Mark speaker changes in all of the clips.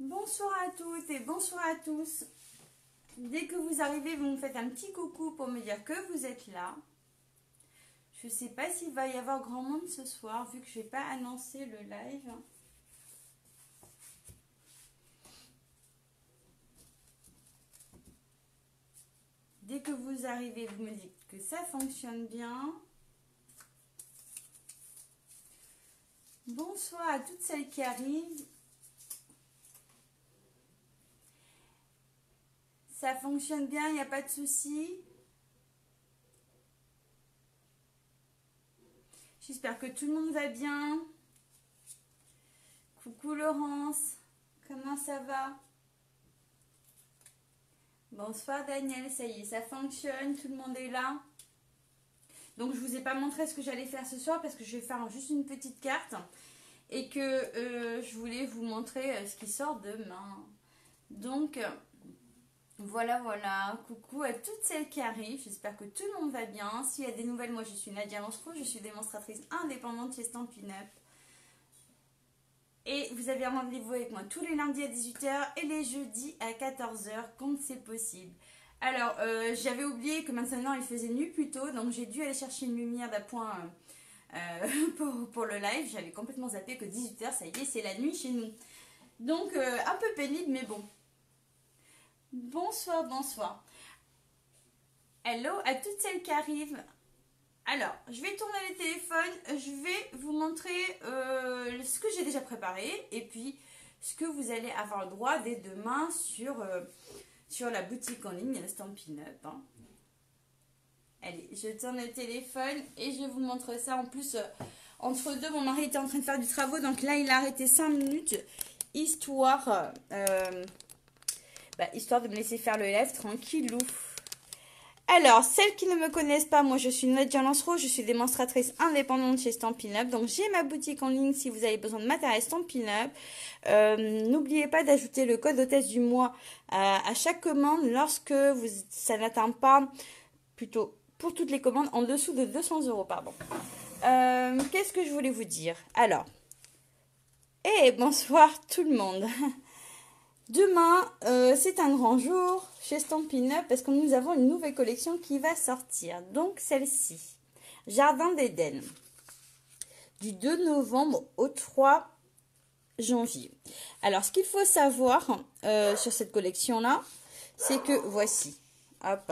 Speaker 1: Bonsoir à toutes et bonsoir à tous. Dès que vous arrivez, vous me faites un petit coucou pour me dire que vous êtes là. Je ne sais pas s'il va y avoir grand monde ce soir, vu que je n'ai pas annoncé le live. Dès que vous arrivez, vous me dites que ça fonctionne bien. Bonsoir à toutes celles qui arrivent. Ça fonctionne bien, il n'y a pas de souci. J'espère que tout le monde va bien. Coucou Laurence, comment ça va? Bonsoir Daniel, ça y est, ça fonctionne, tout le monde est là. Donc je vous ai pas montré ce que j'allais faire ce soir parce que je vais faire juste une petite carte et que je voulais vous montrer ce qui sort demain. Donc voilà, coucou à toutes celles qui arrivent, j'espère que tout le monde va bien. S'il y a des nouvelles, moi je suis Nadia Lansro, je suis démonstratrice indépendante chez Stampin' Up. Et vous avez rendez-vous avec moi tous les lundis à 18 h et les jeudis à 14 h quand c'est possible. Alors, j'avais oublié que maintenant il faisait nuit plus tôt, donc j'ai dû aller chercher une lumière d'appoint pour le live. J'avais complètement zappé que 18 h, ça y est, c'est la nuit chez nous. Donc, un peu pénible, mais bon. Bonsoir. Hello à toutes celles qui arrivent. Alors, je vais tourner les téléphones, je vais vous montrer ce que j'ai déjà préparé et puis ce que vous allez avoir le droit dès demain sur la boutique en ligne Stampin' Up. Hein. Allez, je tourne le téléphone et je vous montre ça. En plus, entre deux, mon mari était en train de faire du travaux, donc là, il a arrêté 5 minutes, histoire de me laisser faire le live tranquillou. Alors, celles qui ne me connaissent pas, moi je suis Nadia Lansro, je suis démonstratrice indépendante chez Stampin' Up. Donc j'ai ma boutique en ligne si vous avez besoin de matériel Stampin' Up. N'oubliez pas d'ajouter le code hôtesse du mois à chaque commande lorsque ça n'atteint pas, plutôt pour toutes les commandes, en dessous de 200 €, pardon. Qu'est-ce que je voulais vous dire? Alors, bonsoir tout le monde. Demain, c'est un grand jour chez Stampin' Up parce que nous avons une nouvelle collection qui va sortir. Donc celle-ci, Jardin d'Éden, du 2 novembre au 3 janvier. Alors, ce qu'il faut savoir sur cette collection-là, c'est que voici, hop,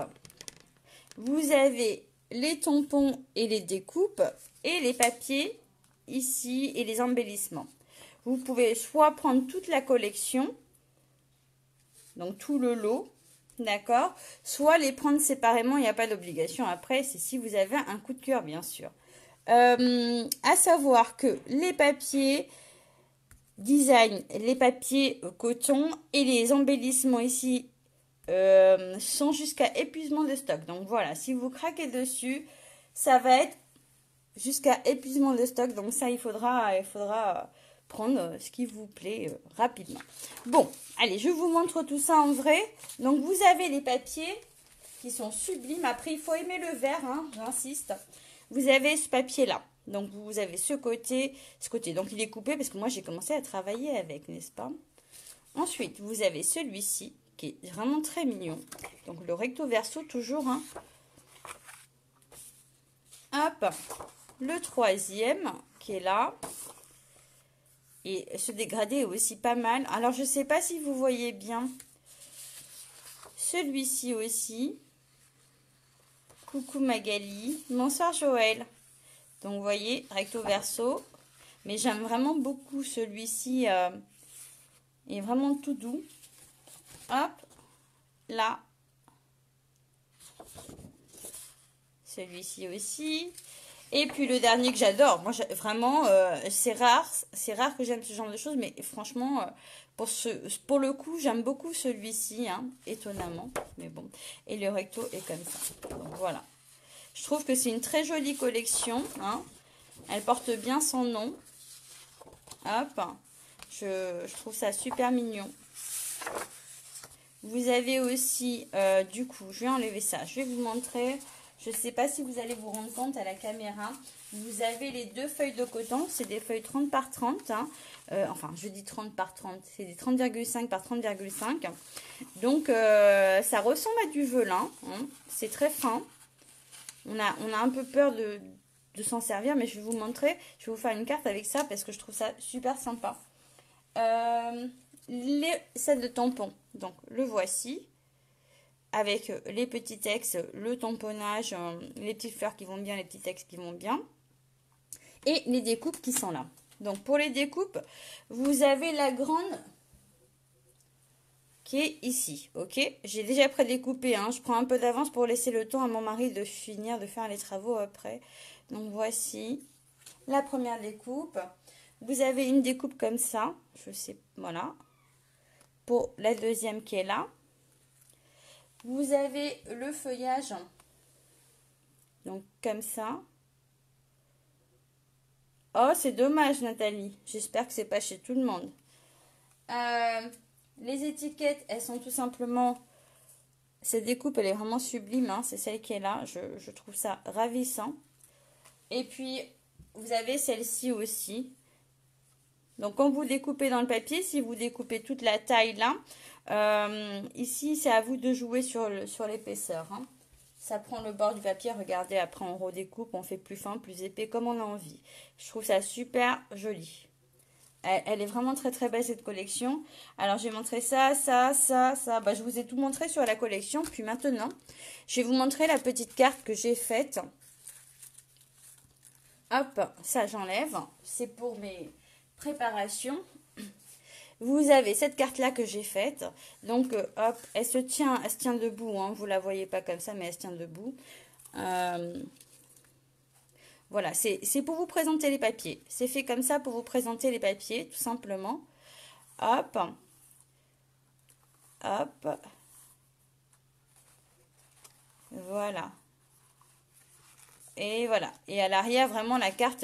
Speaker 1: vous avez les tampons et les découpes et les papiers ici et les embellissements. Vous pouvez soit prendre toute la collection, donc tout le lot, d'accord, soit les prendre séparément, il n'y a pas d'obligation. Après, c'est si vous avez un coup de cœur, bien sûr. À savoir que les papiers design, les papiers coton et les embellissements ici sont jusqu'à épuisement de stock. Donc voilà, si vous craquez dessus, ça va être jusqu'à épuisement de stock. Donc ça, il faudra prendre ce qui vous plaît rapidement. Bon, allez, je vous montre tout ça en vrai. Donc, vous avez les papiers qui sont sublimes. Après, il faut aimer le vert, hein, j'insiste. Vous avez ce papier-là. Donc, vous avez ce côté. Donc, il est coupé parce que moi, j'ai commencé à travailler avec, n'est-ce pas? Ensuite, vous avez celui-ci qui est vraiment très mignon. Donc, le recto verso, toujours, hein. Hop, le troisième qui est là. Et ce dégradé est aussi pas mal. Alors, je ne sais pas si vous voyez bien. Celui-ci aussi. Coucou Magali. Bonsoir Joël. Donc, vous voyez, recto verso. Mais j'aime vraiment beaucoup celui-ci. Il est vraiment tout doux. Hop. Là. Celui-ci aussi. Et puis le dernier que j'adore, moi vraiment, c'est rare que j'aime ce genre de choses, mais franchement, pour le coup, j'aime beaucoup celui-ci, hein, étonnamment, mais bon. Et le recto est comme ça, donc voilà. Je trouve que c'est une très jolie collection, hein. Elle porte bien son nom. Hop, je trouve ça super mignon. Vous avez aussi, du coup, je vais enlever ça, je vais vous montrer. Je ne sais pas si vous allez vous rendre compte à la caméra. Vous avez les deux feuilles de coton, c'est des feuilles 30 par 30. Hein. Enfin, je dis 30 par 30, c'est des 30,5 par 30,5. Donc, ça ressemble à du velin. Hein. C'est très fin. On a un peu peur de s'en servir, mais je vais vous montrer. Je vais vous faire une carte avec ça parce que je trouve ça super sympa. Les sets de tampons, donc le voici. Avec les petits textes, le tamponnage, les petites fleurs qui vont bien, les petits textes qui vont bien. Et les découpes qui sont là. Donc pour les découpes, vous avez la grande qui est ici, ok? J'ai déjà prédécoupé, hein. Je prends un peu d'avance pour laisser le temps à mon mari de finir, de faire les travaux après. Donc voici la première découpe. Vous avez une découpe comme ça, je sais, voilà. Pour la deuxième qui est là. Vous avez le feuillage, donc comme ça. Oh, c'est dommage, Nathalie. J'espère que c'est pas chez tout le monde. Les étiquettes, elles sont tout simplement... Cette découpe, elle est vraiment sublime. Hein, c'est celle qui est là. Je trouve ça ravissant. Et puis, vous avez celle-ci aussi. Donc, quand vous découpez dans le papier, si vous découpez toute la taille là, ici, c'est à vous de jouer sur l'épaisseur. Hein. Ça prend le bord du papier, regardez, après on redécoupe, on fait plus fin, plus épais, comme on a envie. Je trouve ça super joli. Elle est vraiment très très belle cette collection. Alors je vais montrer ça, ça, ça, ça. Bah, je vous ai tout montré sur la collection. Puis maintenant, je vais vous montrer la petite carte que j'ai faite. Hop, ça j'enlève. C'est pour mes préparations. Vous avez cette carte-là que j'ai faite. Donc, hop, elle se tient debout. Hein. Vous ne la voyez pas comme ça, mais elle se tient debout. Voilà, c'est pour vous présenter les papiers. C'est fait comme ça pour vous présenter les papiers, tout simplement. Hop. Hop. Voilà. Et voilà. Et à l'arrière, vraiment, la carte...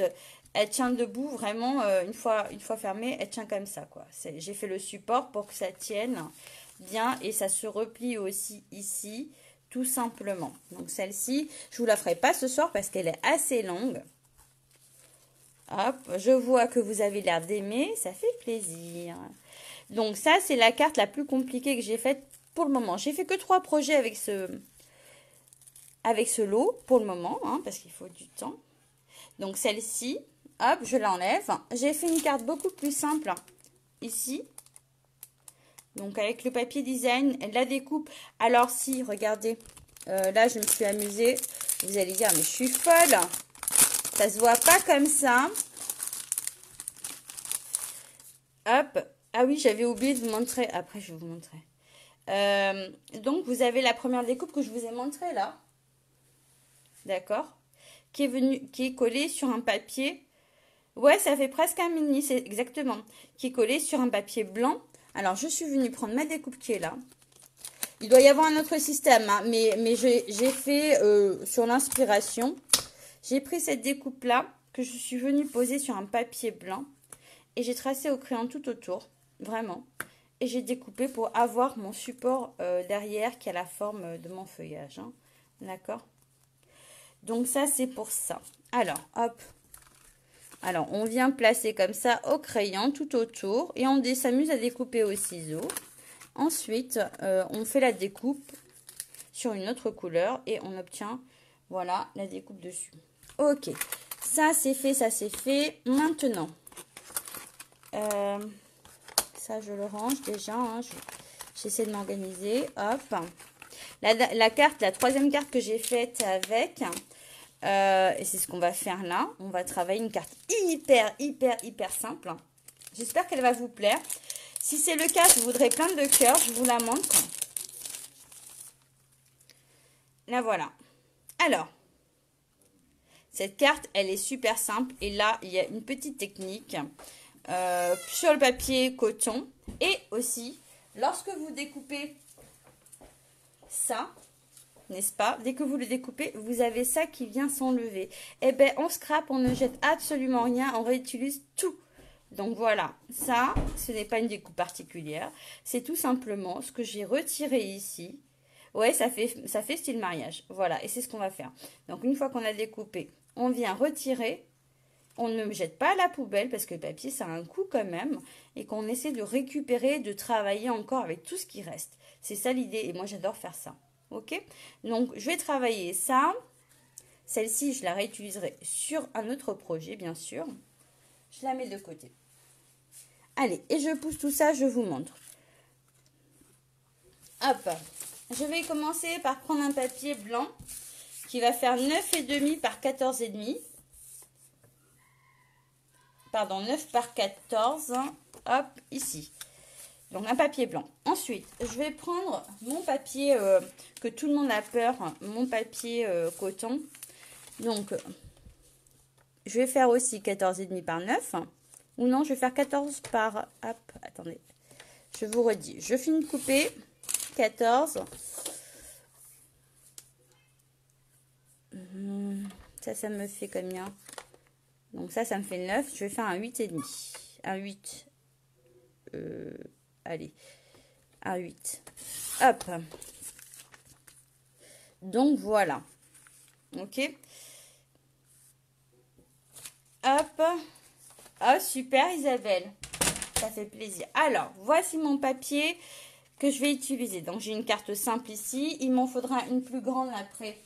Speaker 1: Elle tient debout, vraiment, une fois fermée, elle tient comme ça, quoi. J'ai fait le support pour que ça tienne bien et ça se replie aussi ici, tout simplement. Donc, celle-ci, je vous la ferai pas ce soir parce qu'elle est assez longue. Hop, je vois que vous avez l'air d'aimer, ça fait plaisir. Donc, ça, c'est la carte la plus compliquée que j'ai faite pour le moment. J'ai fait que 3 projets avec ce lot pour le moment, hein, parce qu'il faut du temps. Donc, celle-ci... Hop, je l'enlève. J'ai fait une carte beaucoup plus simple ici. Donc, avec le papier design, la découpe. Alors, si, regardez, là, je me suis amusée. Vous allez dire, mais je suis folle. Ça se voit pas comme ça. Hop. Ah oui, j'avais oublié de vous montrer. Après, je vais vous montrer. Donc, vous avez la première découpe que je vous ai montrée là. D'accord? Qui est collée sur un papier. Ouais, ça fait presque un mini, c'est exactement. Qui est collé sur un papier blanc. Alors, je suis venue prendre ma découpe qui est là. Il doit y avoir un autre système, hein, mais j'ai fait sur l'inspiration. J'ai pris cette découpe-là que je suis venue poser sur un papier blanc. Et j'ai tracé au crayon tout autour, vraiment. Et j'ai découpé pour avoir mon support derrière qui a la forme de mon feuillage. Hein. D'accord? Donc, ça, c'est pour ça. Alors, hop. Alors, on vient placer comme ça au crayon tout autour et on s'amuse à découper au ciseau. Ensuite, on fait la découpe sur une autre couleur et on obtient, voilà, la découpe dessus. Ok, ça c'est fait, ça c'est fait. Maintenant, ça je le range déjà, hein, j'essaie de m'organiser. Hop, la carte, la troisième carte que j'ai faite avec... et c'est ce qu'on va faire là. On va travailler une carte hyper simple. J'espère qu'elle va vous plaire. Si c'est le cas, je voudrais plein de cœurs. Je vous la montre. La voilà. Alors, cette carte, elle est super simple. Et là, il y a une petite technique sur le papier coton. Et aussi, lorsque vous découpez ça... N'est-ce pas? Dès que vous le découpez, vous avez ça qui vient s'enlever. Eh bien, on scrape, on ne jette absolument rien, on réutilise tout. Donc voilà, ça, ce n'est pas une découpe particulière. C'est tout simplement ce que j'ai retiré ici. Ouais, ça fait style mariage. Voilà, et c'est ce qu'on va faire. Donc une fois qu'on a découpé, on vient retirer. On ne jette pas à la poubelle parce que le papier, ça a un coût quand même. Et qu'on essaie de récupérer, de travailler encore avec tout ce qui reste. C'est ça l'idée. Et moi, j'adore faire ça. Ok? Donc, je vais travailler ça. Celle-ci, je la réutiliserai sur un autre projet, bien sûr. Je la mets de côté. Allez, et je pousse tout ça, je vous montre. Hop. Je vais commencer par prendre un papier blanc qui va faire 9,5 par 14,5. Pardon, 9 par 14. Hop, ici. Donc, un papier blanc. Ensuite, je vais prendre mon papier que tout le monde a peur, mon papier coton. Donc, je vais faire aussi 14,5 par 9. Ou non, je vais faire 14 par... Hop, attendez. Je vous redis. Je finis de couper 14. Ça me fait combien? Donc ça me fait 9. Je vais faire un 8,5. Un 8. Allez. Un 8. Hop. Donc voilà. Ok. Hop. Oh, super Isabelle. Ça fait plaisir. Alors, voici mon papier que je vais utiliser. Donc, j'ai une carte simple ici. Il m'en faudra une plus grande après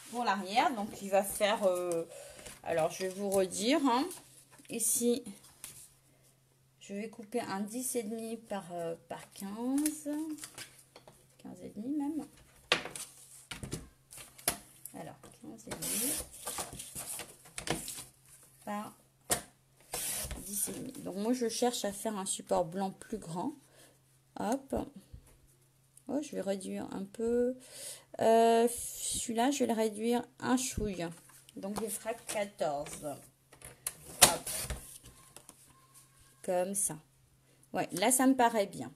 Speaker 1: pour l'arrière. Donc, il va faire... alors, je vais vous redire. Hein. Ici, je vais couper un 10,5 par 15. 15,5 même. Alors, 15,5 par 10,5. Donc, moi, je cherche à faire un support blanc plus grand. Hop. Oh, je vais réduire un peu. Celui-là, je vais le réduire un chouille. Donc, il fera 14. Hop. Comme ça. Ouais, là, ça me paraît bien.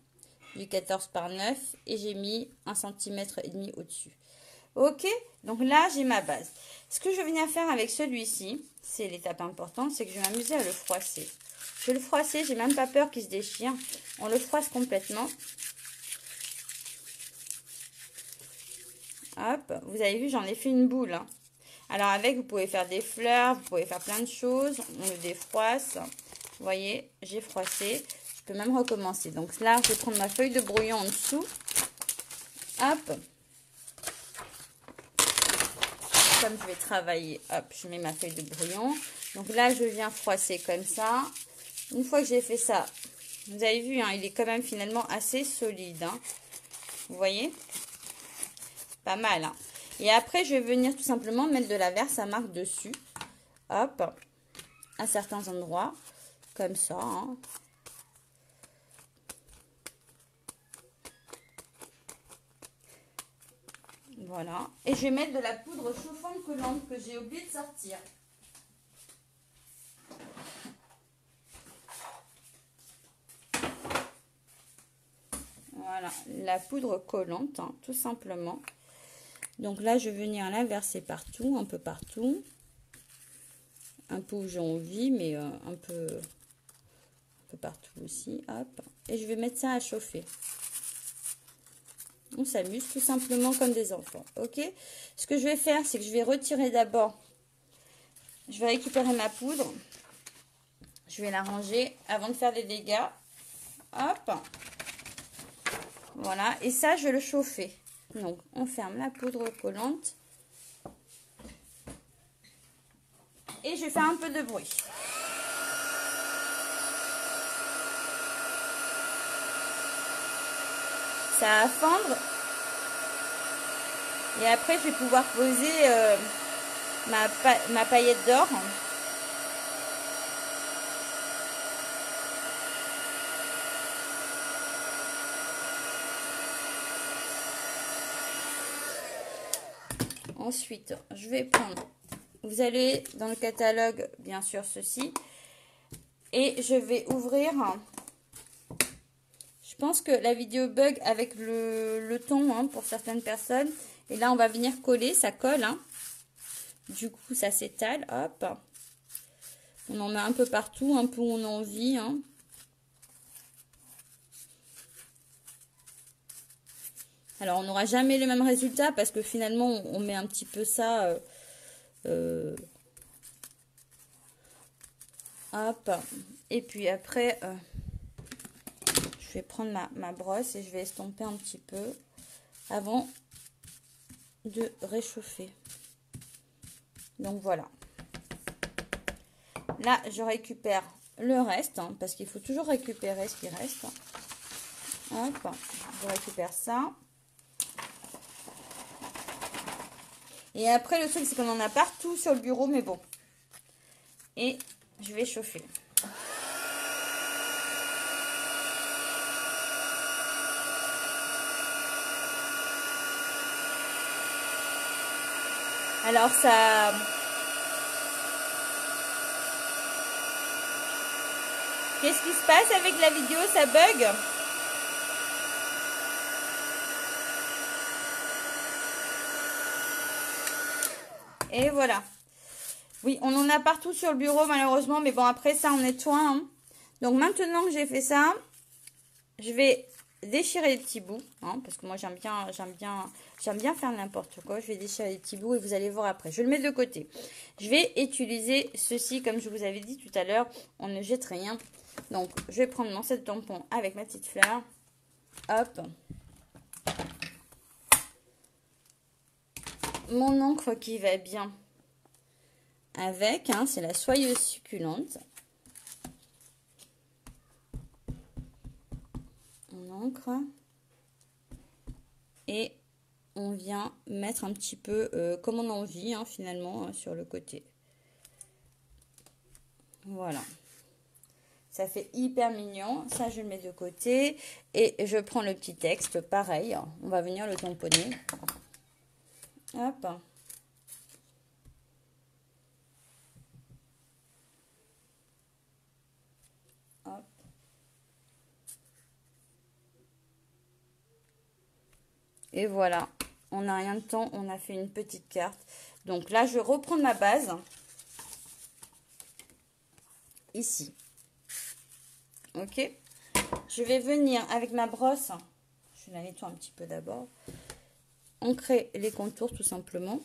Speaker 1: Du 14 par 9 et j'ai mis 1,5 cm au-dessus. Ok, donc là, j'ai ma base. Ce que je vais venir faire avec celui-ci, c'est l'étape importante, c'est que je vais m'amuser à le froisser. Je vais le froisser, j'ai même pas peur qu'il se déchire. On le froisse complètement. Hop, vous avez vu, j'en ai fait une boule. Hein. Alors avec, vous pouvez faire des fleurs, vous pouvez faire plein de choses. On le défroisse. Vous voyez, j'ai froissé. Je peux même recommencer. Donc là, je vais prendre ma feuille de brouillon en dessous. Hop. Comme je vais travailler, hop, je mets ma feuille de brouillon. Donc là, je viens froisser comme ça. Une fois que j'ai fait ça, vous avez vu, hein, il est quand même finalement assez solide. Hein. Vous voyez? Pas mal. Hein. Et après, je vais venir tout simplement mettre de la verse à marque dessus. Hop. À certains endroits. Comme ça. Hein. Voilà. Et je vais mettre de la poudre chauffante collante que j'ai oublié de sortir. Voilà. La poudre collante, hein, tout simplement. Donc là, je vais venir la verser partout, un peu partout. Un peu où j'ai envie, mais un peu partout aussi. Hop. Et je vais mettre ça à chauffer. On s'amuse tout simplement comme des enfants. Ok. Ce que je vais faire, c'est que je vais retirer d'abord. Je vais récupérer ma poudre. Je vais la ranger avant de faire des dégâts. Hop. Voilà. Et ça, je vais le chauffer. Donc, on ferme la poudre collante. Et je vais faire un peu de bruit. Ça va fendre. Et après, je vais pouvoir poser ma paillette d'or. Ensuite, je vais prendre... Vous allez dans le catalogue, bien sûr, ceci. Et je vais ouvrir... Je pense que la vidéo bug avec le ton hein, pour certaines personnes. Et là, on va venir coller, ça colle. Hein. Du coup, ça s'étale. Hop. On en met un peu partout, un peu où on a envie. Hein. Alors, on n'aura jamais les mêmes résultats parce que finalement, on met un petit peu ça Hop. Et puis après, je vais prendre ma brosse et je vais estomper un petit peu avant de réchauffer. Donc voilà. Là, je récupère le reste, hein, parce qu'il faut toujours récupérer ce qui reste. Hop, je récupère ça. Et après, le truc, c'est qu'on en a partout sur le bureau, mais bon. Et je vais chauffer. Alors, ça... Qu'est-ce qui se passe avec la vidéo? Ça bug? Et voilà. Oui, on en a partout sur le bureau malheureusement. Mais bon, après ça, on nettoie. Hein. Donc maintenant que j'ai fait ça, je vais déchirer les petits bouts. Hein, parce que moi, j'aime bien faire n'importe quoi. Je vais déchirer les petits bouts et vous allez voir après. Je le mets de côté. Je vais utiliser ceci, comme je vous avais dit tout à l'heure. On ne jette rien. Donc, je vais prendre mon set tampon avec ma petite fleur. Hop. Mon encre qui va bien avec, hein, c'est la soyeuse succulente. On encre. Et on vient mettre un petit peu comme on a envie, hein, finalement, hein, sur le côté. Voilà. Ça fait hyper mignon. Ça, je le mets de côté. Et je prends le petit texte. Pareil, on va venir le tamponner. Hop. Hop. Et voilà. On n'a rien de temps. On a fait une petite carte. Donc là, je vais reprendre ma base. Ici. Ok. Je vais venir avec ma brosse. Je la nettoie un petit peu d'abord. Ancrer les contours tout simplement.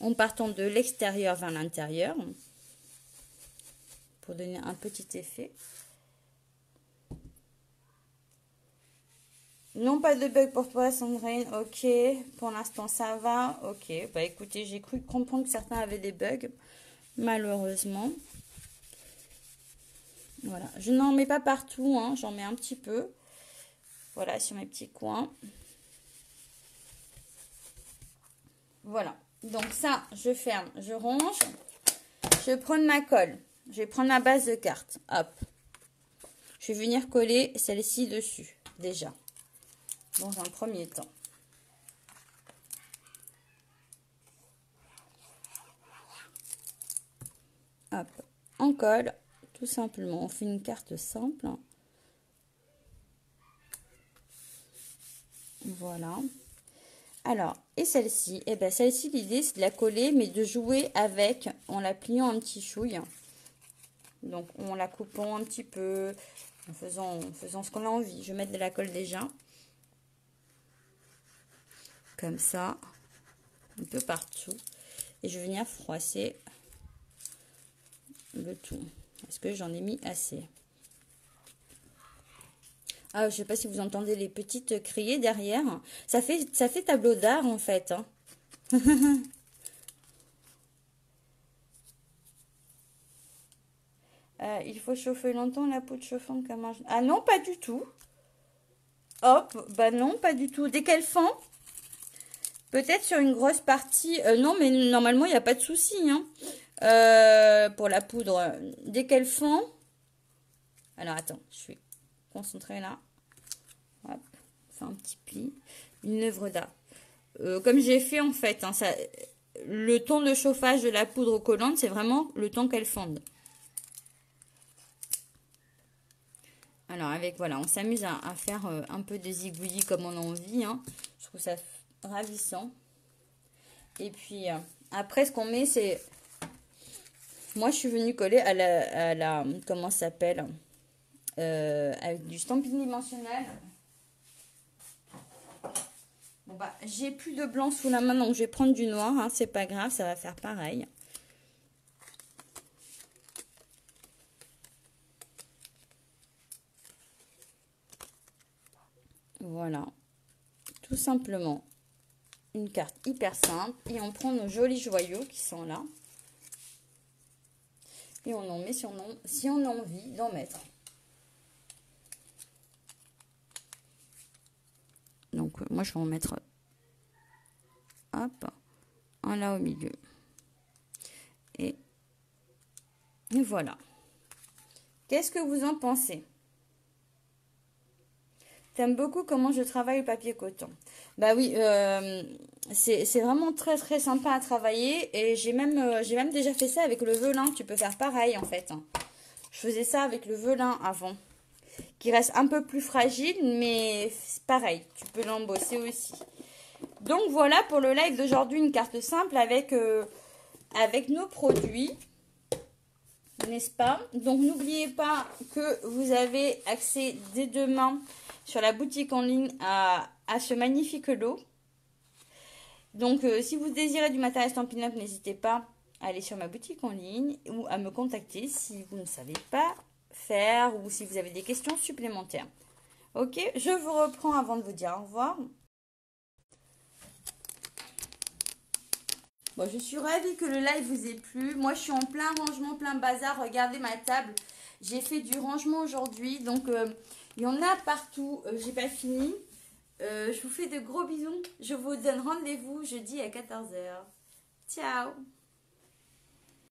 Speaker 1: En partant de l'extérieur vers l'intérieur. Pour donner un petit effet. Non, pas de bug pour toi, Sandrine. Ok. Pour l'instant, ça va. Ok. Bah écoutez, j'ai cru comprendre que certains avaient des bugs. Malheureusement. Voilà. Je n'en mets pas partout. Hein. J'en mets un petit peu. Voilà, sur mes petits coins. Voilà. Donc ça, je ferme. Je range. Je vais prendre ma colle. Je vais prendre ma base de carte. Hop. Je vais venir coller celle-ci dessus. Déjà. Dans un premier temps. Hop, on colle, tout simplement. On fait une carte simple. Voilà. Alors, et celle-ci, eh ben celle-ci, l'idée, c'est de la coller, mais de jouer avec, en la pliant un petit chouille. Donc, en la coupant un petit peu, en faisant ce qu'on a envie. Je vais mettre de la colle déjà. Comme ça, un peu partout. Et je vais venir froisser le tout. Est-ce que j'en ai mis assez? Ah, je sais pas si vous entendez les petites criées derrière. Ça fait tableau d'art en fait. Hein. Il faut chauffer longtemps la poudre chauffante comme un... Ah non, pas du tout. Hop, bah non, pas du tout. Dès qu'elle fend, peut-être sur une grosse partie... non, mais normalement, il n'y a pas de souci. Hein. Pour la poudre, dès qu'elle fend... Alors, attends, je suis concentrée là. Hop, fait un petit pli. Une œuvre d'art. Comme j'ai fait en fait, hein, ça, le temps de chauffage de la poudre collante, c'est vraiment le temps qu'elle fonde. Alors avec, voilà, on s'amuse à faire un peu des zigouillis comme on a envie. Hein. Je trouve ça ravissant. Et puis après, ce qu'on met, c'est... Moi, je suis venue coller à la comment ça s'appelle avec du stamping dimensionnel. Bon bah, j'ai plus de blanc sous la main, donc je vais prendre du noir. Hein, c'est pas grave, ça va faire pareil. Voilà. Tout simplement. Une carte hyper simple. Et on prend nos jolis joyaux qui sont là. Et on en met si on a envie d'en mettre. Donc, moi, je vais en mettre, hop, un là au milieu. Et voilà. Qu'est-ce que vous en pensez? T'aimes beaucoup comment je travaille le papier coton? Bah oui, c'est vraiment très très sympa à travailler. Et j'ai même déjà fait ça avec le velin. Tu peux faire pareil en fait. Je faisais ça avec le velin avant. Qui reste un peu plus fragile, mais c'est pareil, tu peux l'embosser aussi. Donc voilà pour le live d'aujourd'hui, une carte simple avec nos produits, n'est-ce pas? Donc n'oubliez pas que vous avez accès dès demain sur la boutique en ligne à ce magnifique lot. Donc si vous désirez du matériel Stampin' Up, n'hésitez pas à aller sur ma boutique en ligne ou à me contacter si vous ne savez pas faire ou si vous avez des questions supplémentaires. Ok, je vous reprends avant de vous dire au revoir. Bon, je suis ravie que le live vous ait plu. Moi, je suis en plein rangement, plein bazar. Regardez ma table. J'ai fait du rangement aujourd'hui. Donc, il y en a partout. J'ai pas fini. Je vous fais de gros bisous. Je vous donne rendez-vous jeudi à 14 h. Ciao!